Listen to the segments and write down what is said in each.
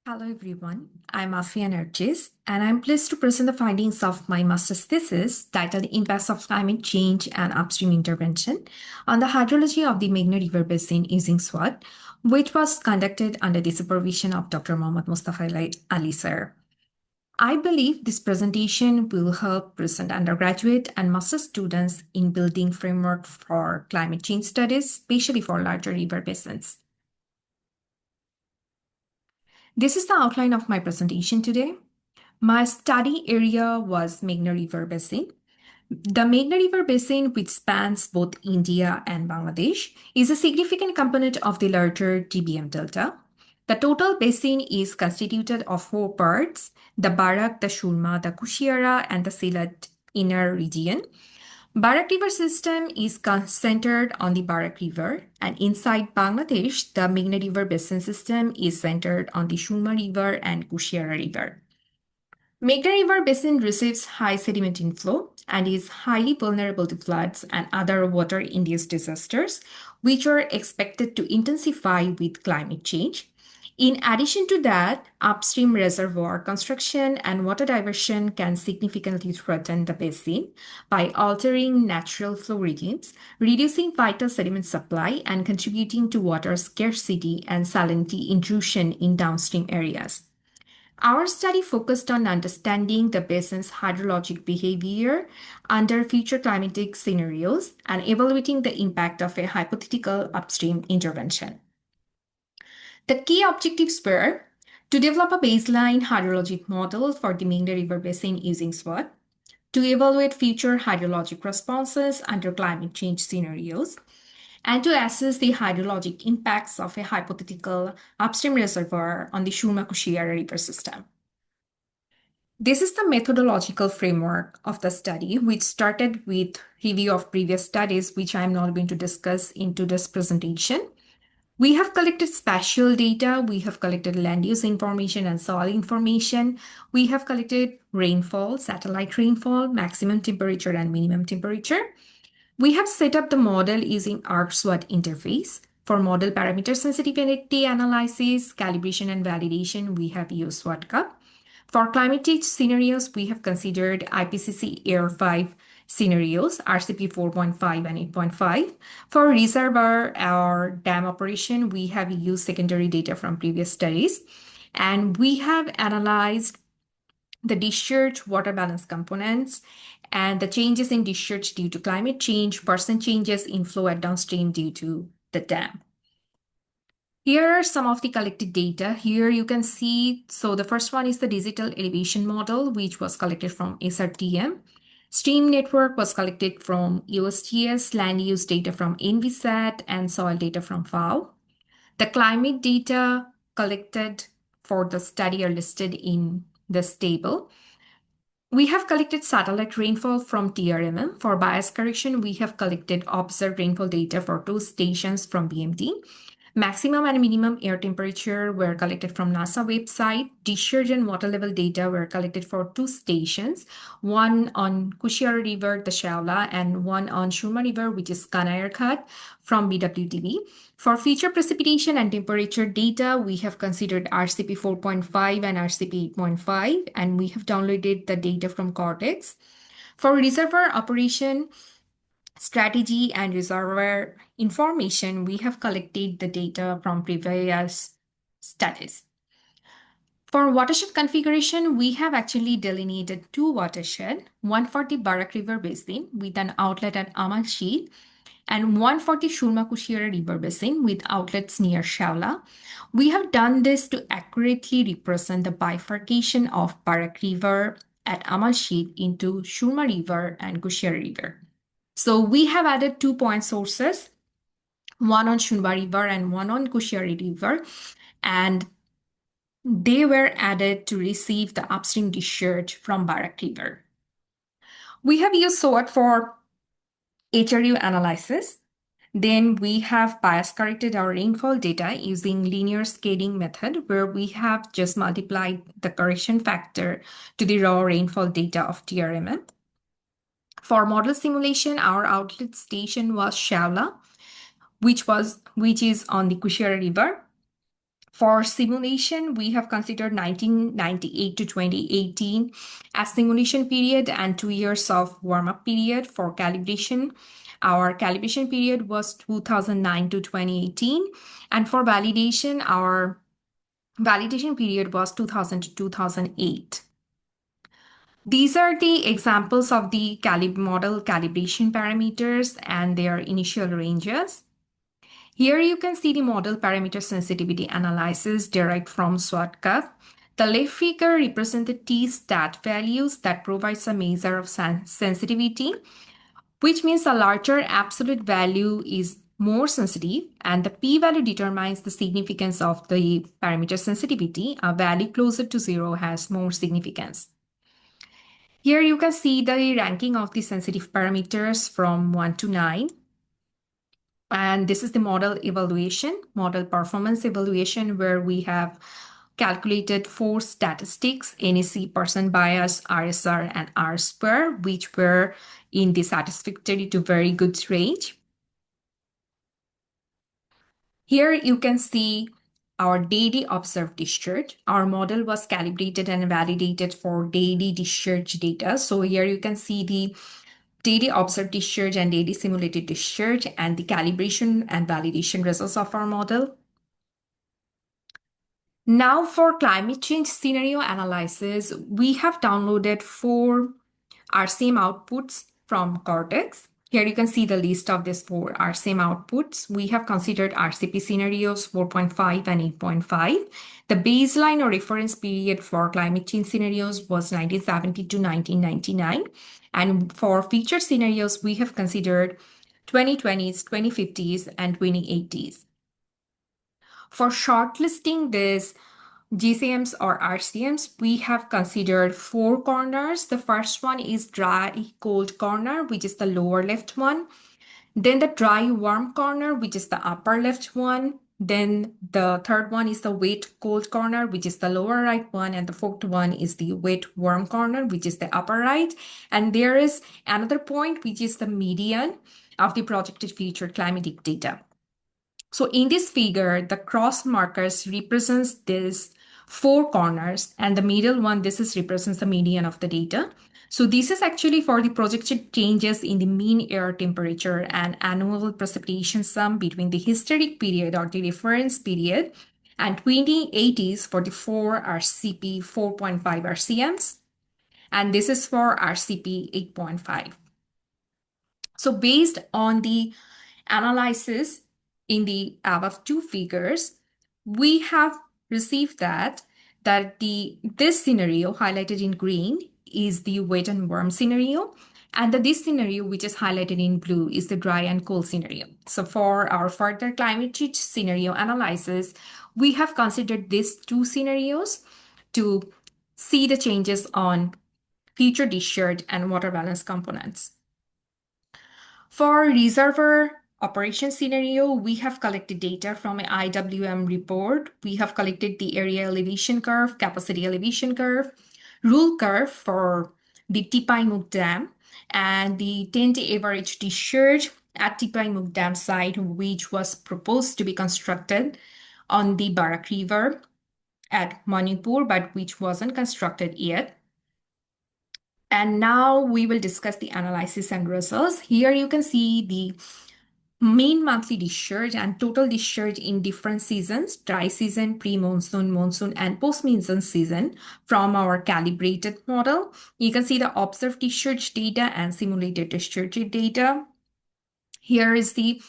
Hello everyone, I'm Afiya Narzis and I'm pleased to present the findings of my master's thesis titled Impacts of Climate Change and Upstream Intervention on the Hydrology of the Meghna River Basin using SWOT, which was conducted under the supervision of Dr. Mohammad Mustafa Ali sir. I believe this presentation will help present undergraduate and master students in building framework for climate change studies, especially for larger river basins. This is the outline of my presentation today. My study area was Meghna River Basin. The Meghna River Basin, which spans both India and Bangladesh, is a significant component of the larger GBM Delta. The total basin is constituted of four parts: the Barak, the Surma, the Kushiara, and the Sylhet inner region. Barak River system is centered on the Barak River, and inside Bangladesh, the Meghna River Basin system is centered on the Surma River and Kushiara River. Meghna River Basin receives high sediment inflow and is highly vulnerable to floods and other water-induced disasters, which are expected to intensify with climate change. In addition to that, upstream reservoir construction and water diversion can significantly threaten the basin by altering natural flow regimes, reducing vital sediment supply, and contributing to water scarcity and salinity intrusion in downstream areas. Our study focused on understanding the basin's hydrologic behavior under future climatic scenarios and evaluating the impact of a hypothetical upstream intervention. The key objectives were to develop a baseline hydrologic model for the Meghna River Basin using SWOT, to evaluate future hydrologic responses under climate change scenarios, and to assess the hydrologic impacts of a hypothetical upstream reservoir on the Surma-Kushiara River system. This is the methodological framework of the study, which started with review of previous studies, which I'm not going to discuss in today's presentation. We have collected spatial data, we have collected land use information and soil information, we have collected rainfall, satellite rainfall, maximum temperature and minimum temperature. We have set up the model using ArcSWOT interface. For model parameter sensitivity analysis, calibration and validation, we have used SWOT-CUP. For climate change scenarios, we have considered IPCC Air 5 scenarios, RCP 4.5 and 8.5. For reservoir or dam operation, we have used secondary data from previous studies. And we have analyzed the discharge water balance components and the changes in discharge due to climate change, percent changes in flow at downstream due to the dam. Here are some of the collected data. Here you can see, so the first one is the digital elevation model, which was collected from SRTM. Stream network was collected from USGS, land use data from NVSAT, and soil data from FAO. The climate data collected for the study are listed in this table. We have collected satellite rainfall from TRMM. For bias correction, we have collected observed rainfall data for 2 stations from BMT. Maximum and minimum air temperature were collected from NASA website. Discharge and water level data were collected for 2 stations, one on Kushiara River, the Shaula, and one on Surma River, which is Kanayar Khat from BWTB. For future precipitation and temperature data, we have considered RCP 4.5 and RCP 8.5, and we have downloaded the data from Cortex. For reservoir operation, strategy and reservoir information, we have collected the data from previous studies. For watershed configuration, we have actually delineated 2 watersheds, one for the Barak River Basin with an outlet at Amal Sheet, and one for the Surma-Kushiara River Basin with outlets near Shaula. We have done this to accurately represent the bifurcation of Barak River at Amal Sheet into Surma River and Kushiara River. So we have added 2 point sources, one on Surma River and one on Kushiara River, and they were added to receive the upstream discharge from Barak River. We have used SWOT for HRU analysis. Then we have bias corrected our rainfall data using linear scaling method, where we have just multiplied the correction factor to the raw rainfall data of TRMM. For model simulation, our outlet station was Shaula, which is on the Kushiara River. For simulation, we have considered 1998 to 2018 as simulation period and 2 years of warm-up period. For calibration, our calibration period was 2009 to 2018. And for validation, our validation period was 2000 to 2008. These are the examples of the model calibration parameters and their initial ranges. Here you can see the model parameter sensitivity analysis derived from SWOT curve. The left figure represents the T-stat values that provides a measure of sensitivity, which means a larger absolute value is more sensitive, and the p-value determines the significance of the parameter sensitivity. A value closer to 0 has more significance. Here you can see the ranking of the sensitive parameters from 1 to 9. And this is the model evaluation, model performance evaluation, where we have calculated 4 statistics: NEC, percent bias, RSR, and R-square, which were in the satisfactory to very good range. Here you can see our daily observed discharge. Our model was calibrated and validated for daily discharge data. So here you can see the daily observed discharge and daily simulated discharge and the calibration and validation results of our model. Now for climate change scenario analysis, we have downloaded 4 RCM outputs from Cortex. Here you can see the list of these 4 RCM outputs. We have considered RCP scenarios 4.5 and 8.5. The baseline or reference period for climate change scenarios was 1970 to 1999. And for future scenarios, we have considered 2020s, 2050s, and 2080s. For shortlisting these GCMs or RCMs, we have considered 4 corners. The first one is dry cold corner, which is the lower left one. Then the dry warm corner, which is the upper left one. Then the third one is the wet cold corner, which is the lower right one. And the fourth one is the wet warm corner, which is the upper right. And there is another point, which is the median of the projected future climatic data. So in this figure, the cross markers represents these 4 corners, and the middle one, represents the median of the data. So this is actually for the projected changes in the mean air temperature and annual precipitation sum between the historic period or the reference period and 2080s for the 4 RCP 4.5 RCMs. And this is for RCP 8.5. So based on the analysis in the above 2 figures, we have received that this scenario highlighted in green is the wet and warm scenario, and this scenario, which is highlighted in blue, is the dry and cold scenario. So for our further climate change scenario analysis, we have considered these 2 scenarios to see the changes on future discharge and water balance components. For reservoir operation scenario, we have collected data from an IWM report. We have collected the area elevation curve, capacity elevation curve, rule curve for the Tipaimuk Dam, and the 10-day average discharge at Tipaimuk Dam site, which was proposed to be constructed on the Barak River at Manipur, but which wasn't constructed yet. And now we will discuss the analysis and results. Here you can see the mean monthly discharge and total discharge in different seasons: dry season, pre-monsoon, monsoon, and post-monsoon season from our calibrated model. You can see the observed discharge data and simulated discharge data. Here is the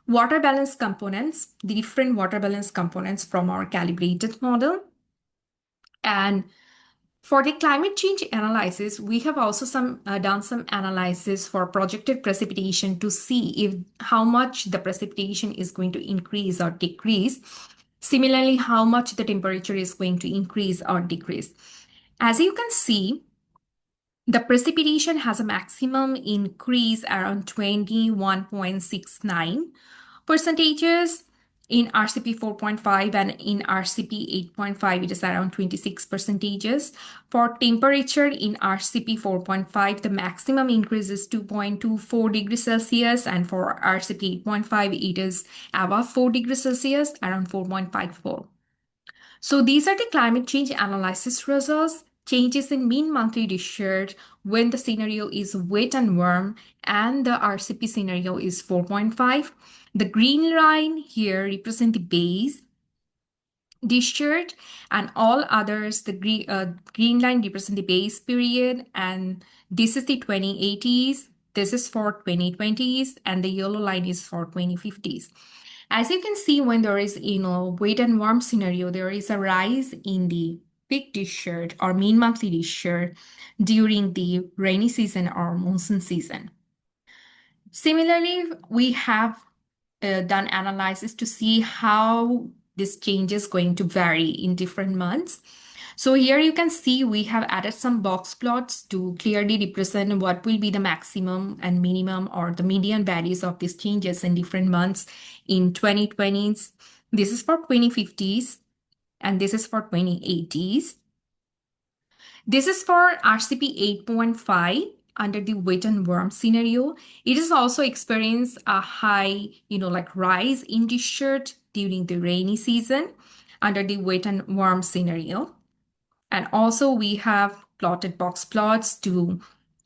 water balance components, the different water balance components from our calibrated model. And for the climate change analysis, we have also done some analysis for projected precipitation to see how much the precipitation is going to increase or decrease. Similarly, how much the temperature is going to increase or decrease. As you can see, the precipitation has a maximum increase around 21.69 percentages. In RCP 4.5 and in RCP 8.5, it is around 26 percentages. For temperature in RCP 4.5, the maximum increase is 2.24 degrees Celsius, and for RCP 8.5, it is above 4 degrees Celsius, around 4.54. So these are the climate change analysis results. Changes in mean monthly discharge when the scenario is wet and warm and the RCP scenario is 4.5. The green line here represent the base discharge, and all others, the green line represent the base period, and this is the 2080s, this is for 2020s, and the yellow line is for 2050s. As you can see, when there is, wet and warm scenario, there is a rise in the peak discharge or mean monthly discharge during the rainy season or monsoon season. Similarly, we have done analysis to see how this change is going to vary in different months. So here you can see we have added some box plots to clearly represent what will be the maximum and minimum or the median values of these changes in different months in 2020s. This is for 2050s and this is for 2080s. This is for RCP 8.5 under the wet and warm scenario. It has also experienced a high, rise in discharge during the rainy season under the wet and warm scenario. And also we have plotted box plots to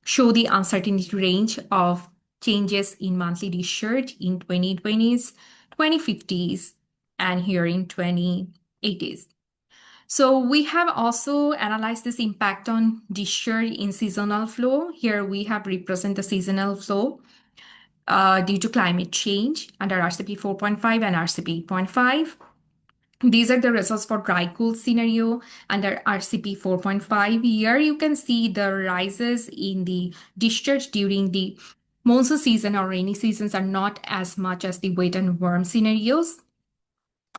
show the uncertainty range of changes in monthly discharge in 2020s, 2050s, and here in 2080s. So we have also analyzed this impact on discharge in seasonal flow. Here we have represent the seasonal flow due to climate change under RCP 4.5 and RCP 8.5. These are the results for dry cool scenario under RCP 4.5. Here you can see the rises in the discharge during the monsoon season or rainy seasons are not as much as the wet and warm scenarios.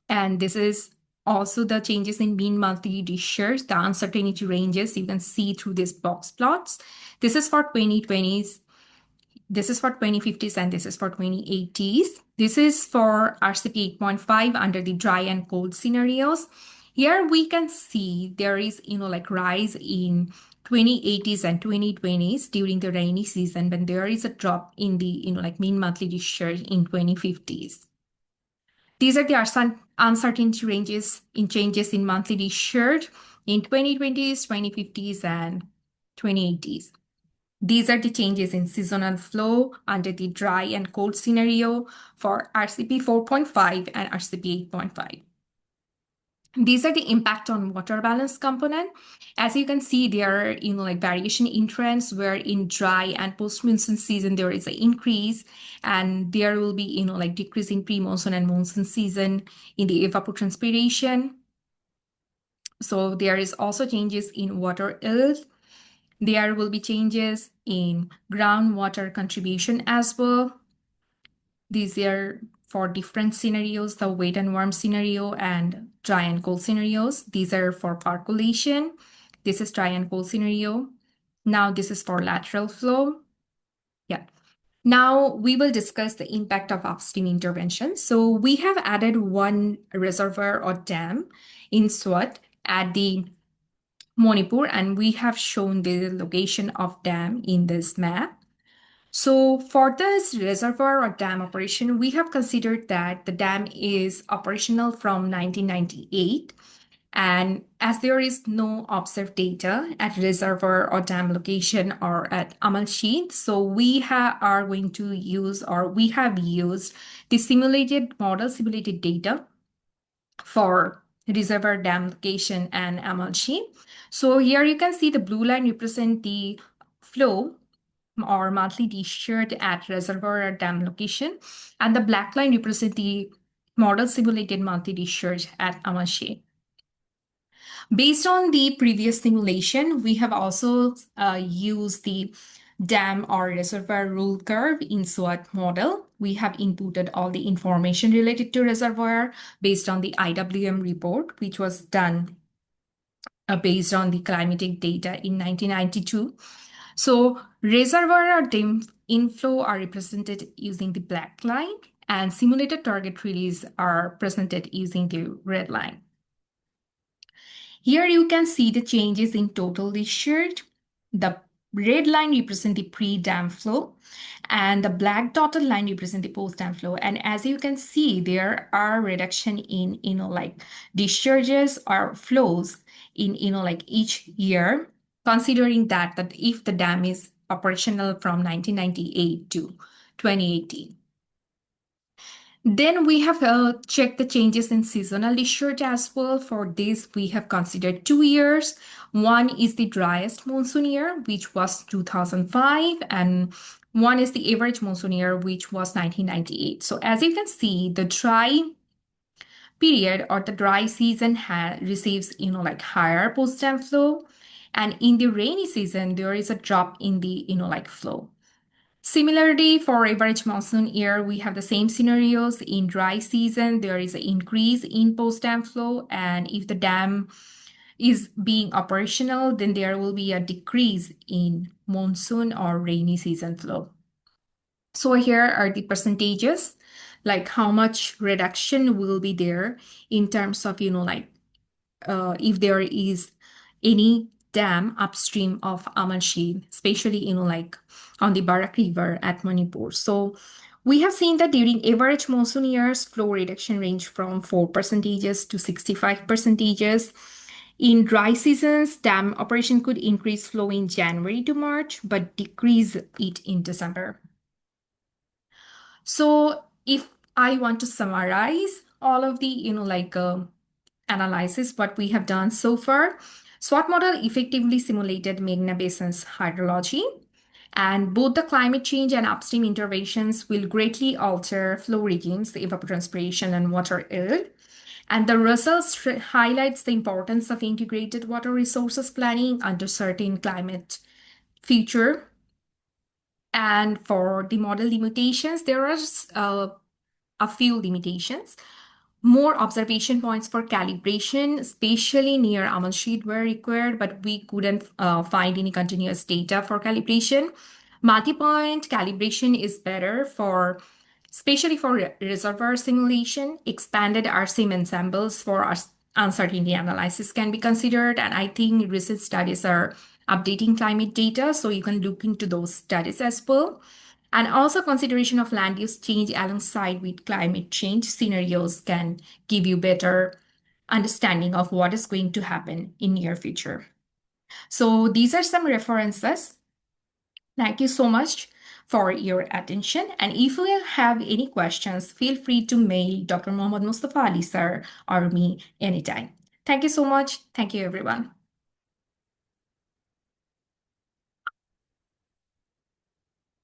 And this is also the changes in mean monthly discharge, the uncertainty ranges you can see through these box plots. This is for 2020s, this is for 2050s, and this is for 2080s. This is for RCP 8.5 under the dry and cold scenarios. Here we can see there is, rise in 2080s and 2020s during the rainy season, but there is a drop in the, mean monthly discharge in 2050s. These are the uncertainty ranges in changes in monthly discharge in 2020s, 2050s, and 2080s. These are the changes in seasonal flow under the dry and cold scenario for RCP 4.5 and RCP 8.5. These are the impact on water balance component. As you can see, there are variation in trends where in dry and post-monsoon season there is an increase, and there will be decrease in pre-monsoon and monsoon season in the evapotranspiration. So there is also changes in water yield. There will be changes in groundwater contribution as well. These are for different scenarios, the wet and warm scenario and dry and cold scenarios. These are for percolation. This is dry and cold scenario. Now this is for lateral flow. Yeah. Now we will discuss the impact of upstream intervention. So we have added one reservoir or dam in Swat at the Manipur, and we have shown the location of dam in this map. So for this reservoir or dam operation, we have considered that the dam is operational from 1998. And as there is no observed data at reservoir or dam location or at Amalshi, so we are going to use, or we have used the simulated data for reservoir dam location and Amalshi. So here you can see the blue line represent the flow or monthly discharge at reservoir or dam location, and the black line represent the model simulated monthly discharge at Amalshi. Based on the previous simulation, we have also used the dam or reservoir rule curve in SWOT model. We have inputted all the information related to reservoir based on the IWM report, which was done based on the climatic data in 1992. So reservoir or dam inflow are represented using the black line, and simulated target release are presented using the red line. Here you can see the changes in total discharge. The red line represent the pre-dam flow, and the black dotted line represent the post-dam flow. And as you can see, there are reduction in, like discharges or flows in, like each year, considering that if the dam is operational from 1998 to 2018. Then we have checked the changes in seasonal discharge as well. For this, we have considered 2 years. One is the driest monsoon year, which was 2005, and one is the average monsoon year, which was 1998. So as you can see, the dry period or the dry season receives, like higher post-dam flow. And in the rainy season, there is a drop in the, like flow. Similarly, for average monsoon year, we have the same scenarios. In dry season, there is an increase in post-dam flow, and if the dam is being operational, then there will be a decrease in monsoon or rainy season flow. So here are the percentages, like how much reduction will be there in terms of, if there is any dam upstream of Amalshi, especially, like on the Barak River at Manipur. So we have seen that during average monsoon years, flow reduction range from 4% to 65%. In dry seasons, dam operation could increase flow in January to March, but decrease it in December. So if I want to summarize all of the, analysis, what we have done so far, SWOT model effectively simulated Meghna Basin's hydrology, and both the climate change and upstream interventions will greatly alter flow regimes, the evapotranspiration and water yield. And the results highlights the importance of integrated water resources planning under certain climate future. And for the model limitations, there are a few limitations. More observation points for calibration, especially near Amalshid, were required, but we couldn't find any continuous data for calibration. Multi-point calibration is better for, especially for reservoir simulation. Expanded RCM ensembles for uncertainty analysis can be considered, and I think recent studies are updating climate data, so you can look into those studies as well. And also consideration of land use change alongside with climate change scenarios can give you better understanding of what is going to happen in near future. So these are some references. Thank you so much for your attention. And if you have any questions, feel free to mail Dr. Mohammad Mustafa Ali sir or me anytime. Thank you so much. Thank you, everyone.